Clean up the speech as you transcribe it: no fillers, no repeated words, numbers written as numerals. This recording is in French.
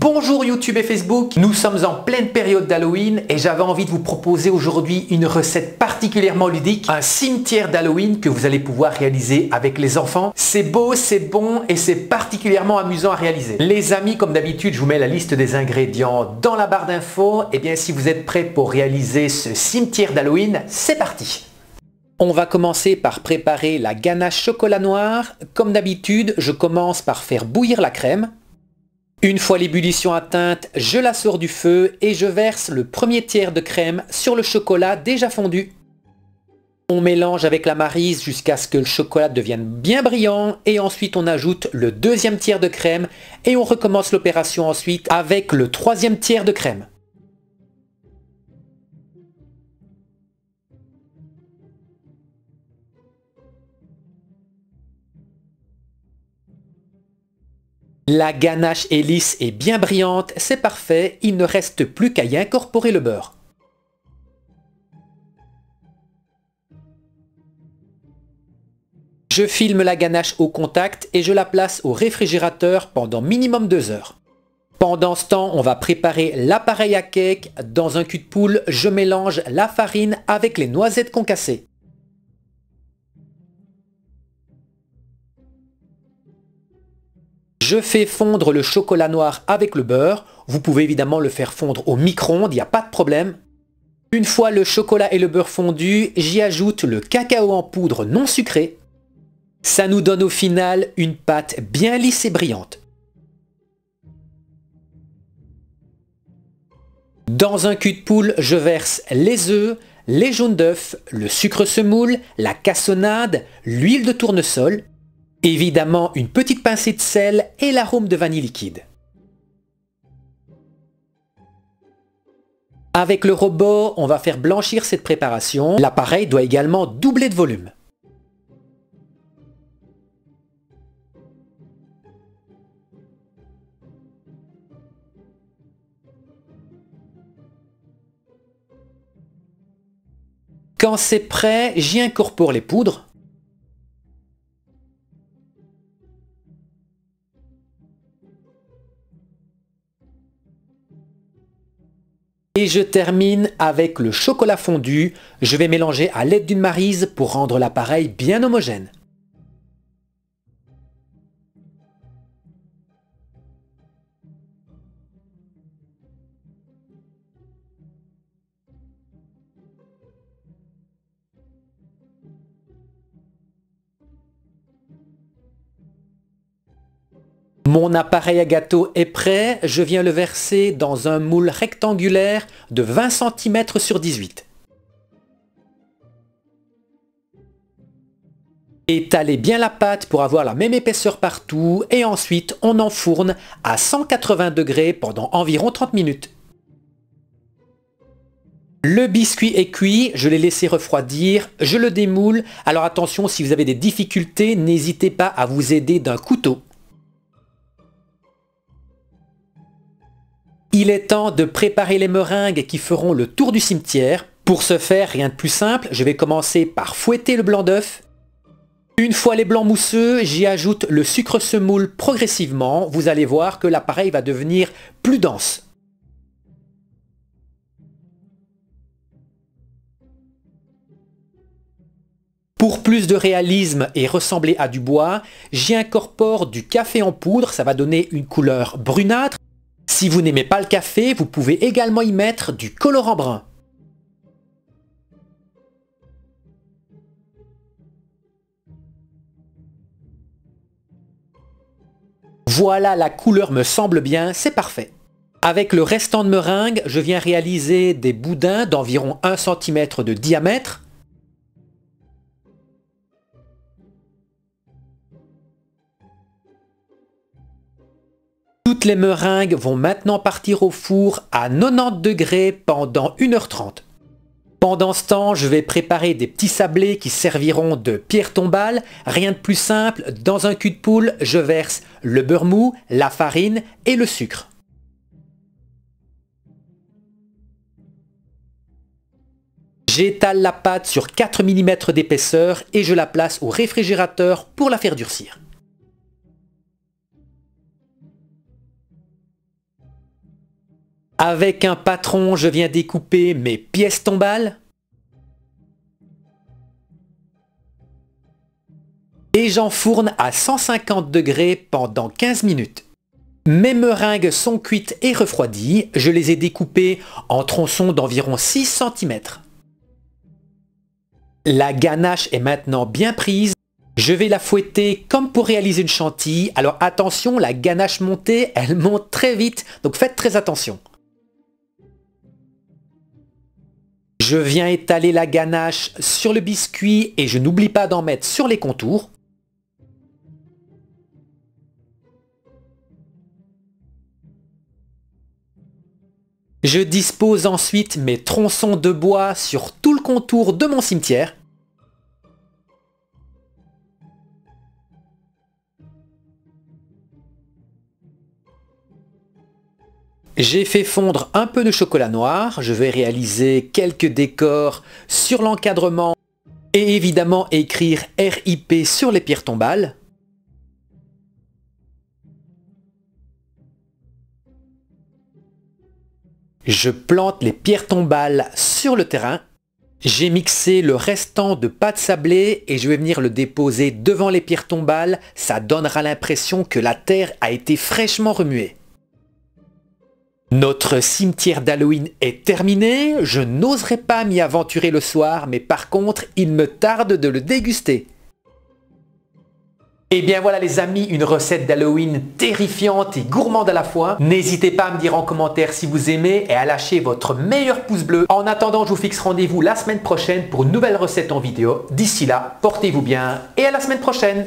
Bonjour YouTube et Facebook, nous sommes en pleine période d'Halloween et j'avais envie de vous proposer aujourd'hui une recette particulièrement ludique, un cimetière d'Halloween que vous allez pouvoir réaliser avec les enfants. C'est beau, c'est bon et c'est particulièrement amusant à réaliser. Les amis, comme d'habitude, je vous mets la liste des ingrédients dans la barre d'infos. Et bien si vous êtes prêts pour réaliser ce cimetière d'Halloween, c'est parti! On va commencer par préparer la ganache chocolat noir. Comme d'habitude, je commence par faire bouillir la crème. Une fois l'ébullition atteinte, je la sors du feu et je verse le premier tiers de crème sur le chocolat déjà fondu. On mélange avec la maryse jusqu'à ce que le chocolat devienne bien brillant et ensuite on ajoute le deuxième tiers de crème et on recommence l'opération ensuite avec le troisième tiers de crème. La ganache est lisse et bien brillante, c'est parfait, il ne reste plus qu'à y incorporer le beurre. Je filme la ganache au contact et je la place au réfrigérateur pendant minimum 2 heures. Pendant ce temps, on va préparer l'appareil à cake. Dans un cul de poule, je mélange la farine avec les noisettes concassées. Je fais fondre le chocolat noir avec le beurre. Vous pouvez évidemment le faire fondre au micro-ondes, il n'y a pas de problème. Une fois le chocolat et le beurre fondus, j'y ajoute le cacao en poudre non sucré. Ça nous donne au final une pâte bien lisse et brillante. Dans un cul de poule, je verse les œufs, les jaunes d'œufs, le sucre semoule, la cassonade, l'huile de tournesol. Évidemment, une petite pincée de sel et l'arôme de vanille liquide. Avec le robot, on va faire blanchir cette préparation. L'appareil doit également doubler de volume. Quand c'est prêt, j'y incorpore les poudres. Et je termine avec le chocolat fondu. Je vais mélanger à l'aide d'une maryse pour rendre l'appareil bien homogène. Mon appareil à gâteau est prêt, je viens le verser dans un moule rectangulaire de 20 cm sur 18. Étalez bien la pâte pour avoir la même épaisseur partout et ensuite on enfourne à 180 degrés pendant environ 30 minutes. Le biscuit est cuit, je l'ai laissé refroidir, je le démoule. Alors attention, si vous avez des difficultés, n'hésitez pas à vous aider d'un couteau. Il est temps de préparer les meringues qui feront le tour du cimetière. Pour ce faire, rien de plus simple, je vais commencer par fouetter le blanc d'œuf. Une fois les blancs mousseux, j'y ajoute le sucre semoule progressivement. Vous allez voir que l'appareil va devenir plus dense. Pour plus de réalisme et ressembler à du bois, j'y incorpore du café en poudre, ça va donner une couleur brunâtre. Si vous n'aimez pas le café, vous pouvez également y mettre du colorant brun. Voilà, la couleur me semble bien, c'est parfait. Avec le restant de meringue, je viens réaliser des boudins d'environ 1 cm de diamètre. Toutes les meringues vont maintenant partir au four à 90 degrés pendant 1h30. Pendant ce temps, je vais préparer des petits sablés qui serviront de pierre tombale. Rien de plus simple, dans un cul de poule, je verse le beurre mou, la farine et le sucre. J'étale la pâte sur 4 mm d'épaisseur et je la place au réfrigérateur pour la faire durcir. Avec un patron, je viens découper mes pièces tombales. Et j'enfourne à 150 degrés pendant 15 minutes. Mes meringues sont cuites et refroidies. Je les ai découpées en tronçons d'environ 6 cm. La ganache est maintenant bien prise. Je vais la fouetter comme pour réaliser une chantilly. Alors attention, la ganache montée, elle monte très vite, donc faites très attention. Je viens étaler la ganache sur le biscuit et je n'oublie pas d'en mettre sur les contours. Je dispose ensuite mes tronçons de bois sur tout le contour de mon cimetière. J'ai fait fondre un peu de chocolat noir, je vais réaliser quelques décors sur l'encadrement et évidemment écrire RIP sur les pierres tombales. Je plante les pierres tombales sur le terrain. J'ai mixé le restant de pâte sablée et je vais venir le déposer devant les pierres tombales. Ça donnera l'impression que la terre a été fraîchement remuée. Notre cimetière d'Halloween est terminé. Je n'oserais pas m'y aventurer le soir, mais par contre, il me tarde de le déguster. Et bien voilà les amis, une recette d'Halloween terrifiante et gourmande à la fois. N'hésitez pas à me dire en commentaire si vous aimez et à lâcher votre meilleur pouce bleu. En attendant, je vous fixe rendez-vous la semaine prochaine pour une nouvelle recette en vidéo. D'ici là, portez-vous bien et à la semaine prochaine.